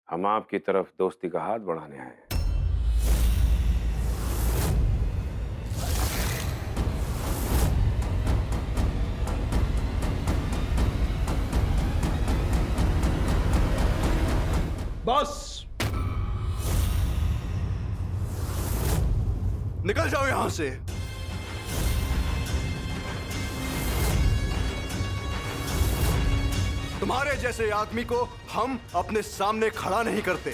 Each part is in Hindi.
हम आपकी तरफ दोस्ती का हाथ बढ़ाने आए हैं। बस निकल जाओ यहां से। तुम्हारे जैसे आदमी को हम अपने सामने खड़ा नहीं करते।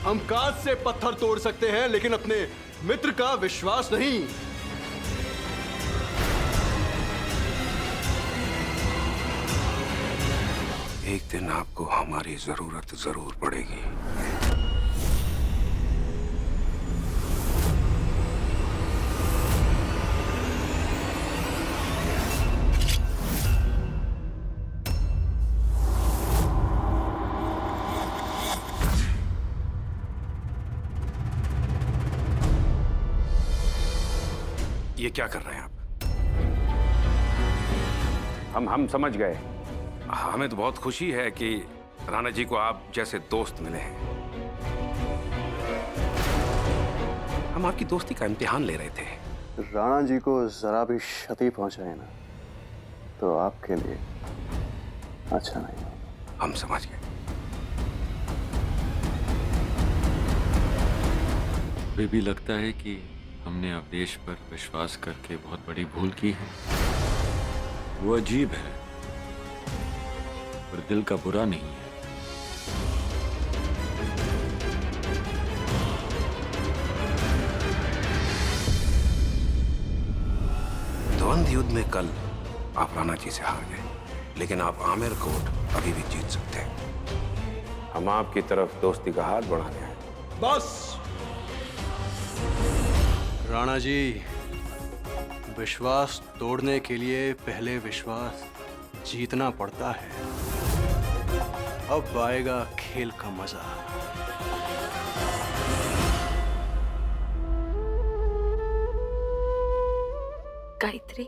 हम कांच से पत्थर तोड़ सकते हैं लेकिन अपने मित्र का विश्वास नहीं। एक दिन आपको हमारी जरूरत जरूर पड़ेगी। ये क्या कर रहे हैं आप? हम समझ गए। हमें तो बहुत खुशी है कि राणा जी को आप जैसे दोस्त मिले हैं। हम आपकी दोस्ती का इम्तिहान ले रहे थे। राणा जी को जरा भी क्षति पहुंचाए ना तो आपके लिए अच्छा नहीं होगा। हम समझ गए। अभी भी लगता है कि हमने अवधेश पर विश्वास करके बहुत बड़ी भूल की है। वो अजीब है पर दिल का बुरा नहीं है। द्वंद्व युद्ध में कल आप राणा जी से हार गए, लेकिन आप आमिर कोर्ट अभी भी जीत सकते हैं। हम आपकी तरफ दोस्ती का हाथ बढ़ाने आए। बस राणा जी, विश्वास तोड़ने के लिए पहले विश्वास जीतना पड़ता है। अब आएगा खेल का मजा। गायत्री,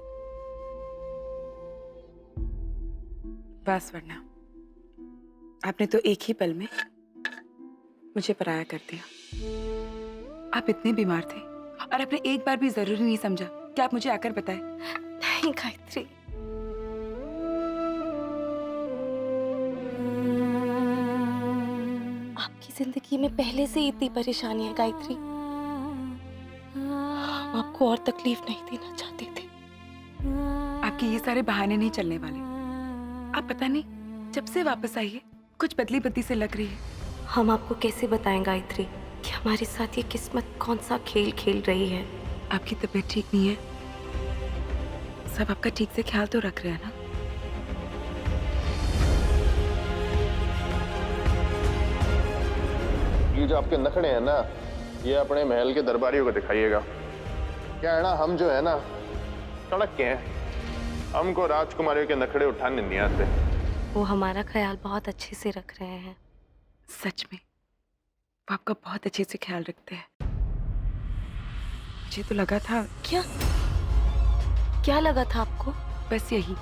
बस वरना आपने तो एक ही पल में मुझे पराया कर दिया। आप इतने बीमार थे और आपने एक बार भी जरूरी नहीं समझा कि आप मुझे आकर बताएं। नहीं गायत्री, आपकी जिंदगी में पहले से ही इतनी परेशानी है गायत्री। हम आपको और तकलीफ नहीं देना चाहते थे। आपके ये सारे बहाने नहीं चलने वाले। आप पता नहीं जब से वापस आई है कुछ बदली बदली से लग रही है। हम आपको कैसे बताएं गायत्री कि हमारे साथ ये किस्मत कौन सा खेल खेल रही है। आपकी तबीयत ठीक नहीं है, सब आपका ठीक से ख्याल तो रख रहे हैं ना? ये जो आपके नखड़े हैं ना, ये अपने महल के दरबारियों को दिखाइएगा। क्या है ना, हम जो है ना सड़क के हैं, हमको राजकुमारियों के नखड़े उठाने नहीं आते। वो हमारा ख्याल बहुत अच्छे से रख रहे हैं। सच में वो आपका बहुत अच्छे से ख्याल रखते हैं। मुझे तो लगा था। क्या लगा था आपको? बस यही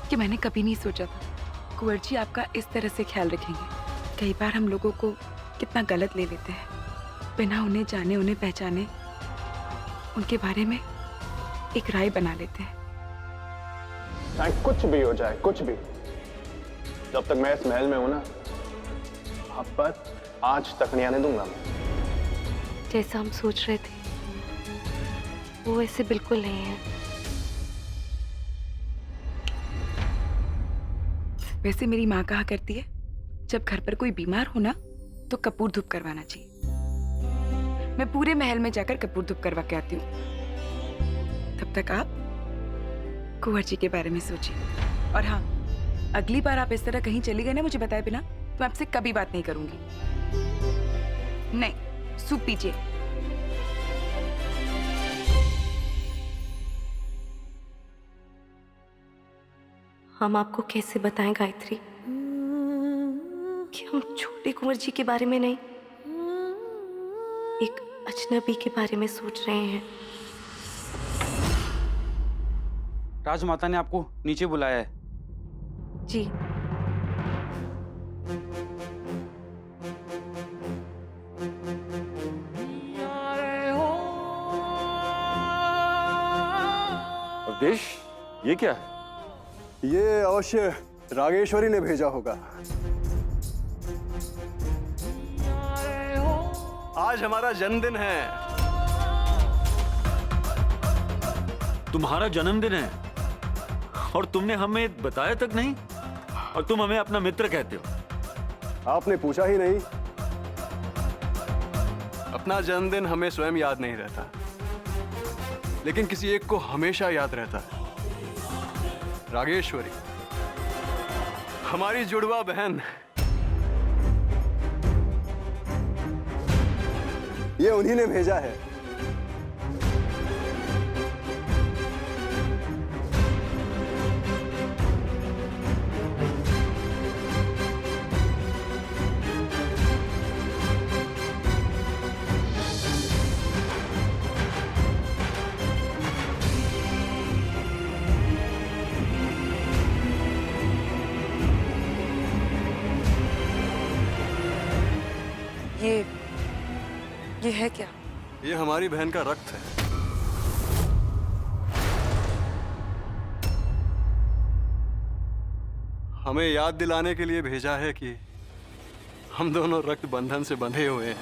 कि मैंने कभी नहीं सोचा था कुंवर जी आपका इस तरह से ख्याल रखेंगे। कई बार हम लोगों को कितना गलत ले लेते हैं, बिना उन्हें जाने उन्हें पहचाने उनके बारे में एक राय बना लेते हैं। चाहे कुछ भी हो जाए, कुछ भी, जब तक मैं इस महल में हूं ना, आप पर आज तक नहीं आने दूंगा मैं। जैसा हम सोच रहे थे वो वैसे बिल्कुल नहीं है। वैसे मेरी माँ कहा करती है जब घर पर कोई बीमार हो ना तो कपूर धूप करवाना चाहिए। मैं पूरे महल में जाकर कपूर धूप करवा के आती हूँ। तब तक आप कुंवर जी के बारे में सोचिए। और हाँ, अगली बार आप इस तरह कहीं चली गए ना मुझे बताए बिना, तो मैं आपसे कभी बात नहीं करूंगी। नहीं, सूप पीजिए। हम आपको कैसे बताएं गायत्री कि हम छोटे कुंवर जी के बारे में नहीं, एक अजनबी के बारे में सोच रहे हैं। राजमाता ने आपको नीचे बुलाया है। जी, अवधेश, ये क्या है? ये अवश्य रागेश्वरी ने भेजा होगा। आज हमारा जन्मदिन है। तुम्हारा जन्मदिन है और तुमने हमें बताया तक नहीं, और तुम हमें अपना मित्र कहते हो। आपने पूछा ही नहीं। अपना जन्मदिन हमें स्वयं याद नहीं रहता, लेकिन किसी एक को हमेशा याद रहता है। रागेश्वरी, हमारी जुड़वा बहन। ये उन्हीं ने भेजा है। ये है क्या? ये हमारी बहन का रक्त है। हमें याद दिलाने के लिए भेजा है कि हम दोनों रक्त बंधन से बंधे हुए हैं।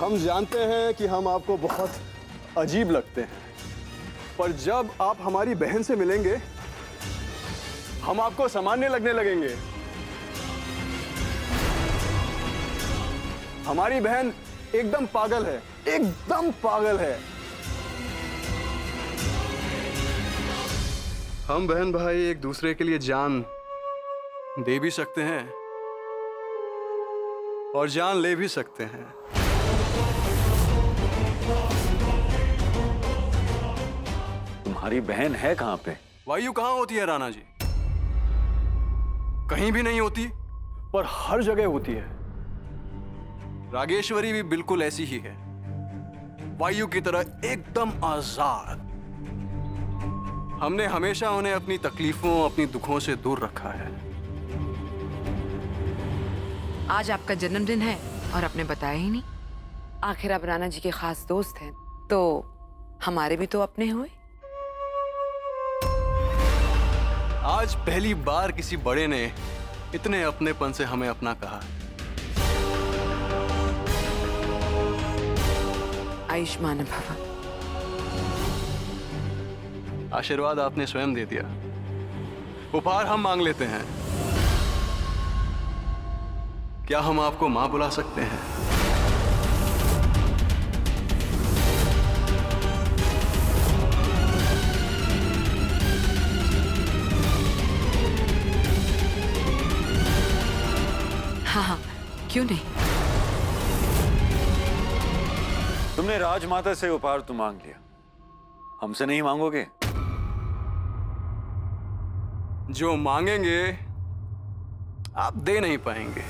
हम जानते हैं कि हम आपको बहुत अजीब लगते हैं, पर जब आप हमारी बहन से मिलेंगे हम आपको सामान्य लगने लगेंगे। हमारी बहन एकदम पागल है, एकदम पागल है। हम बहन भाई एक दूसरे के लिए जान दे भी सकते हैं और जान ले भी सकते हैं। तुम्हारी बहन है कहां पे? वायु कहां होती है राणा जी? कहीं भी नहीं होती, पर हर जगह होती है। रागेश्वरी भी बिल्कुल ऐसी ही है, वायु की तरह एकदम आजाद। हमने हमेशा उन्हें अपनी तकलीफों, अपनी दुखों से दूर रखा है। आज आपका जन्मदिन है और आपने बताया ही नहीं। आखिर आप राणा जी के खास दोस्त हैं, तो हमारे भी तो अपने हुए। आज पहली बार किसी बड़े ने इतने अपनेपन से हमें अपना कहा। आयुष्मान भव। आशीर्वाद आपने स्वयं दे दिया, उपहार हम मांग लेते हैं। क्या हम आपको मां बुला सकते हैं? हाँ, क्यों नहीं। तुमने राजमाता से उपहार तो मांग लिया, हमसे नहीं मांगोगे? जो मांगेंगे आप दे नहीं पाएंगे।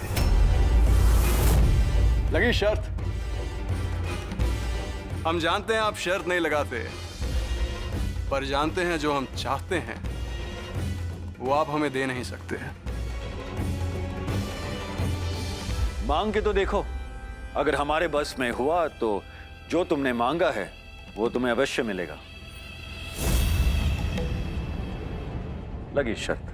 लगी शर्त? हम जानते हैं आप शर्त नहीं लगाते, पर जानते हैं जो हम चाहते हैं वो आप हमें दे नहीं सकते। मांग के तो देखो, अगर हमारे बस में हुआ तो जो तुमने मांगा है वो तुम्हें अवश्य मिलेगा। लगी शर्त?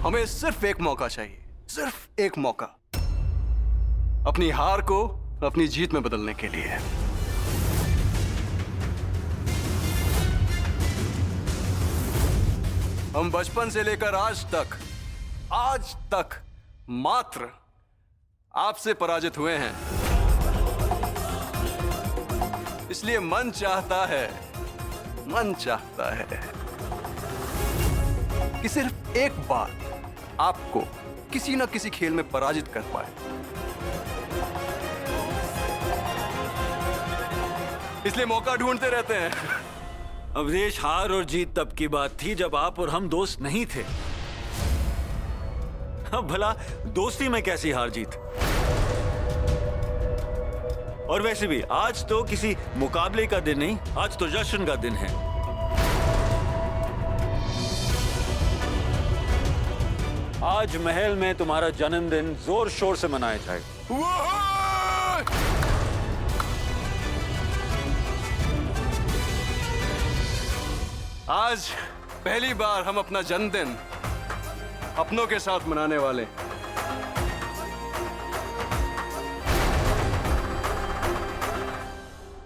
हमें सिर्फ एक मौका चाहिए, सिर्फ एक मौका, अपनी हार को अपनी जीत में बदलने के लिए। हम बचपन से लेकर आज तक मात्र आपसे पराजित हुए हैं। इसलिए मन चाहता है कि सिर्फ एक बार आपको किसी न किसी खेल में पराजित कर पाए। इसलिए मौका ढूंढते रहते हैं। अवधेश, हार और जीत तब की बात थी जब आप और हम दोस्त नहीं थे। अब भला दोस्ती में कैसी हार जीत? और वैसे भी आज तो किसी मुकाबले का दिन नहीं, आज तो जश्न का दिन है। आज महल में तुम्हारा जन्मदिन जोर शोर से मनाया जाएगा। आज पहली बार हम अपना जन्मदिन अपनों के साथ मनाने वाले।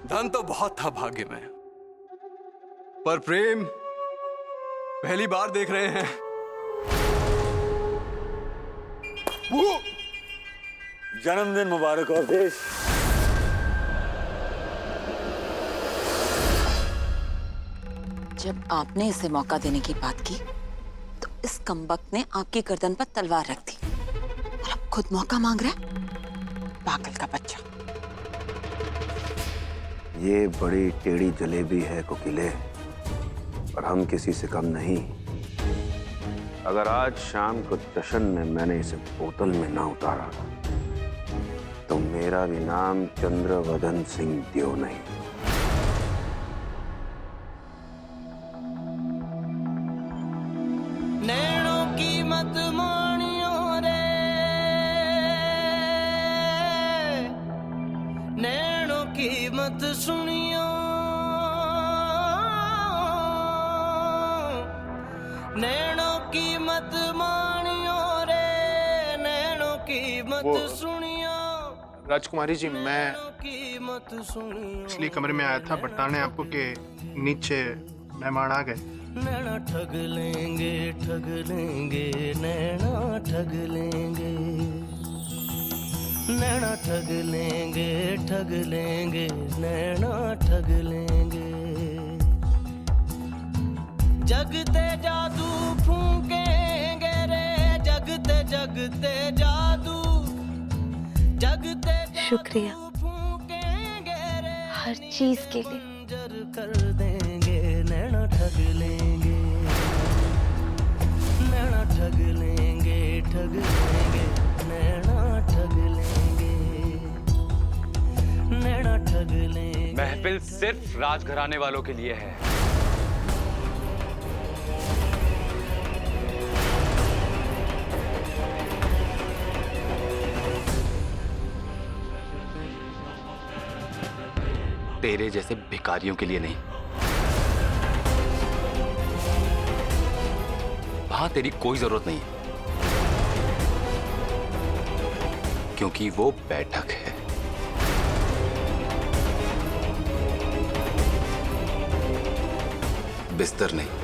धन तो बहुत था भाग्य में, पर प्रेम पहली बार देख रहे हैं। जन्मदिन मुबारक अवधेश। जब आपने इसे मौका देने की बात की तो इस कमबख्त ने आपकी गर्दन पर तलवार रख दी और अब खुद मौका मांग रहा है। पागल का बच्चा। ये बड़ी टेढ़ी जलेबी है कोकिले, पर हम किसी से कम नहीं। अगर आज शाम को जश्न में मैंने इसे बोतल में ना उतारा तो मेरा भी नाम चंद्रवदन सिंह देव नहीं। नैनों की मत मानियो रे, नैनों की मत सुनियो, नैनों की मत मानियो रे, नैनों की मत सुनियो। राजकुमारी जी, मैं की मत सुनियो। इसलिए कमरे में आया था बताने आपको कि नीचे मेहमान आ गए। नैना ठग लेंगे, ठग लेंगे, नैना ठग लेंगे, नैना ठग लेंगे, ठग लेंगे, नैना ठग लेंगे। जगते जादू फूकेंगे रे, जगते जगते जादू, जगते शुक्रिया फूकेंगे रे, हर चीज के लिए। जर कर देंगे, नैना ठग लेंगे, नैना ठग लेंगे, ठग लेंगे, नैना ठग लेंगे, नैना ठग लेंगे। महफिल सिर्फ राजघराने वालों के लिए है। तेरे जैसे भिखारियों के लिए नहीं। वहां तेरी कोई जरूरत नहीं है, क्योंकि वो बैठक है। बिस्तर नहीं।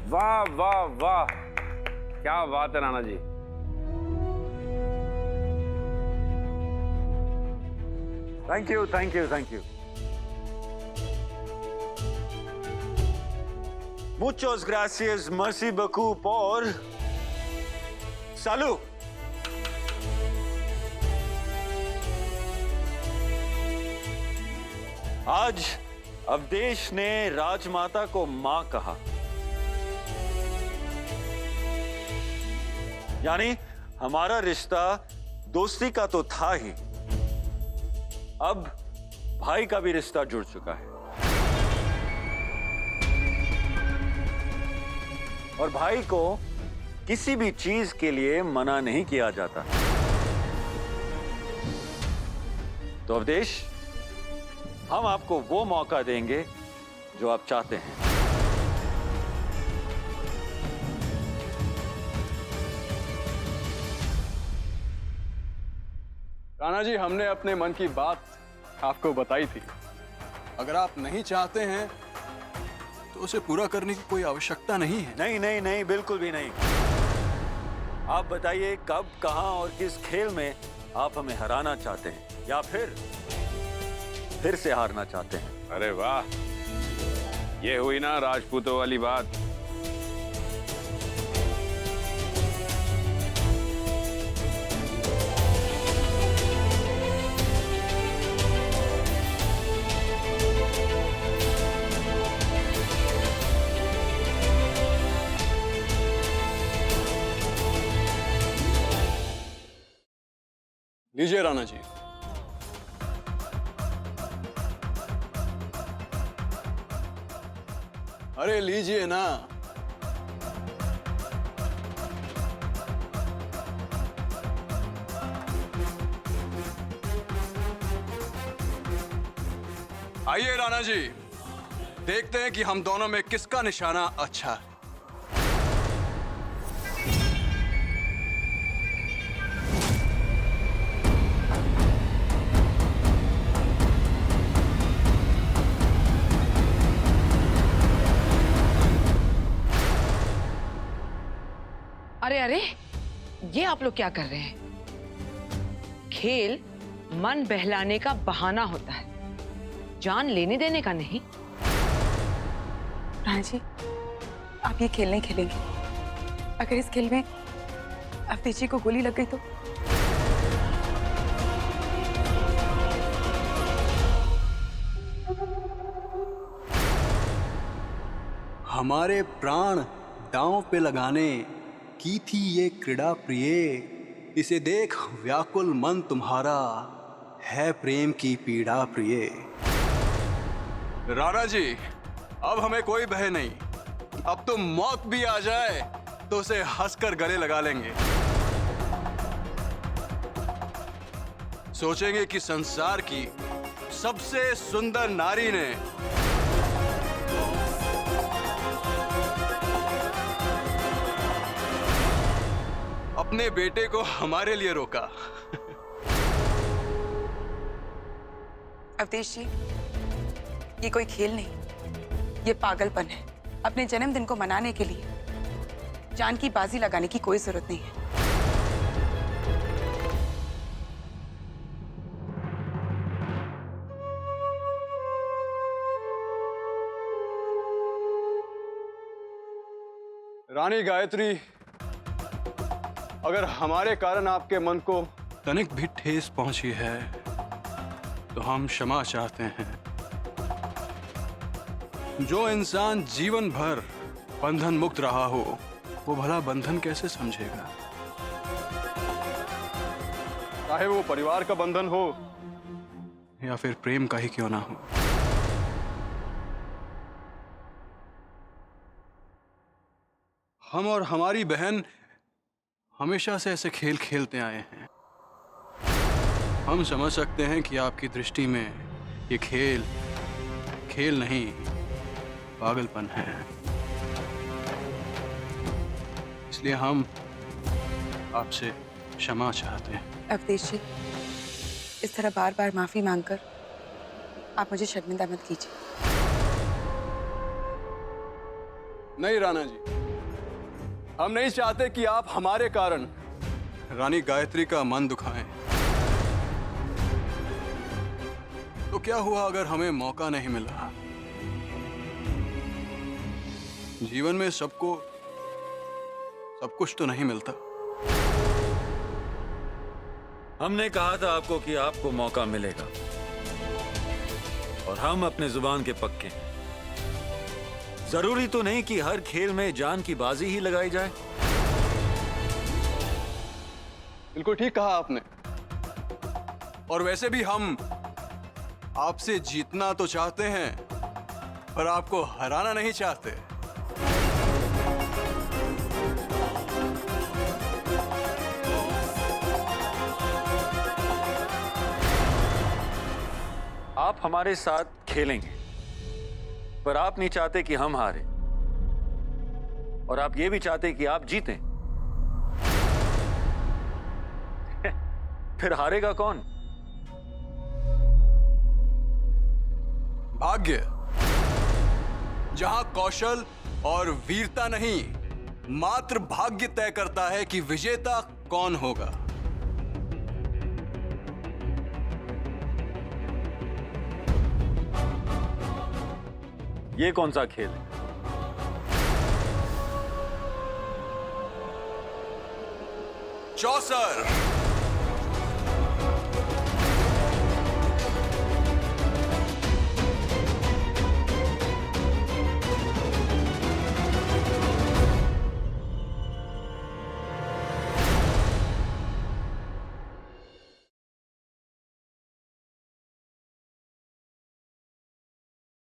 वाह वाह वाह, क्या बात है Rana ji. Thank you, thank you, thank you. Muchos gracias, merci beaucoup por salud। आज अवधेश ने राजमाता को मां कहा, यानी हमारा रिश्ता दोस्ती का तो था ही, अब भाई का भी रिश्ता जुड़ चुका है। और भाई को किसी भी चीज के लिए मना नहीं किया जाता। तो अवधेश, हम आपको वो मौका देंगे जो आप चाहते हैं। राणा जी, हमने अपने मन की बात आपको बताई थी। अगर आप नहीं चाहते हैं तो उसे पूरा करने की कोई आवश्यकता नहीं है। नहीं नहीं नहीं, बिल्कुल भी नहीं। आप बताइए कब, कहां और किस खेल में आप हमें हराना चाहते हैं या फिर से हारना चाहते हैं। अरे वाह, ये हुई ना राजपूतों वाली बात। लीजिए राणा जी। अरे लीजिए ना। आइए राणा जी, देखते हैं कि हम दोनों में किसका निशाना अच्छा है। अरे अरे, ये आप लोग क्या कर रहे हैं? खेल मन बहलाने का बहाना होता है, जान लेने देने का नहीं। राणा जी, आप ये खेल नहीं खेलेंगे। अगर इस खेल में अवधेश जी को गोली लग गई तो? हमारे प्राण दांव पे लगाने की थी ये क्रीड़ा प्रिय, इसे देख व्याकुल मन तुम्हारा है प्रेम की पीड़ा प्रिय। राणा जी, अब हमें कोई भय नहीं। अब तो मौत भी आ जाए तो उसे हंसकर गले लगा लेंगे। सोचेंगे कि संसार की सबसे सुंदर नारी ने अपने बेटे को हमारे लिए रोका। अवधेश जी, ये कोई खेल नहीं, ये पागलपन है। अपने जन्मदिन को मनाने के लिए जान की बाजी लगाने की कोई जरूरत नहीं है। रानी गायत्री, अगर हमारे कारण आपके मन को तनिक भी ठेस पहुंची है तो हम क्षमा चाहते हैं। जो इंसान जीवन भर बंधन मुक्त रहा हो, वो भला बंधन कैसे समझेगा? चाहे वो परिवार का बंधन हो या फिर प्रेम का ही क्यों ना हो। हम और हमारी बहन हमेशा से ऐसे खेल खेलते आए हैं। हम समझ सकते हैं कि आपकी दृष्टि में ये खेल नहीं, पागलपन है। इसलिए हम आपसे क्षमा चाहते हैं। अवधेश जी, इस तरह बार बार माफी मांगकर आप मुझे शर्मिंदा मत कीजिए। नहीं राणा जी, हम नहीं चाहते कि आप हमारे कारण रानी गायत्री का मन दुखाएं। तो क्या हुआ अगर हमें मौका नहीं मिला? जीवन में सबको सब कुछ तो नहीं मिलता। हमने कहा था आपको कि आपको मौका मिलेगा, और हम अपने जुबान के पक्के हैं। जरूरी तो नहीं कि हर खेल में जान की बाजी ही लगाई जाए। बिल्कुल ठीक कहा आपने। और वैसे भी हम आपसे जीतना तो चाहते हैं, पर आपको हराना नहीं चाहते। आप हमारे साथ खेलेंगे, पर आप नहीं चाहते कि हम हारें, और आप ये भी चाहते कि आप जीतें। फिर हारेगा कौन? भाग्य, जहां कौशल और वीरता नहीं, मात्र भाग्य तय करता है कि विजेता कौन होगा। ये कौन सा खेल है? चौसर।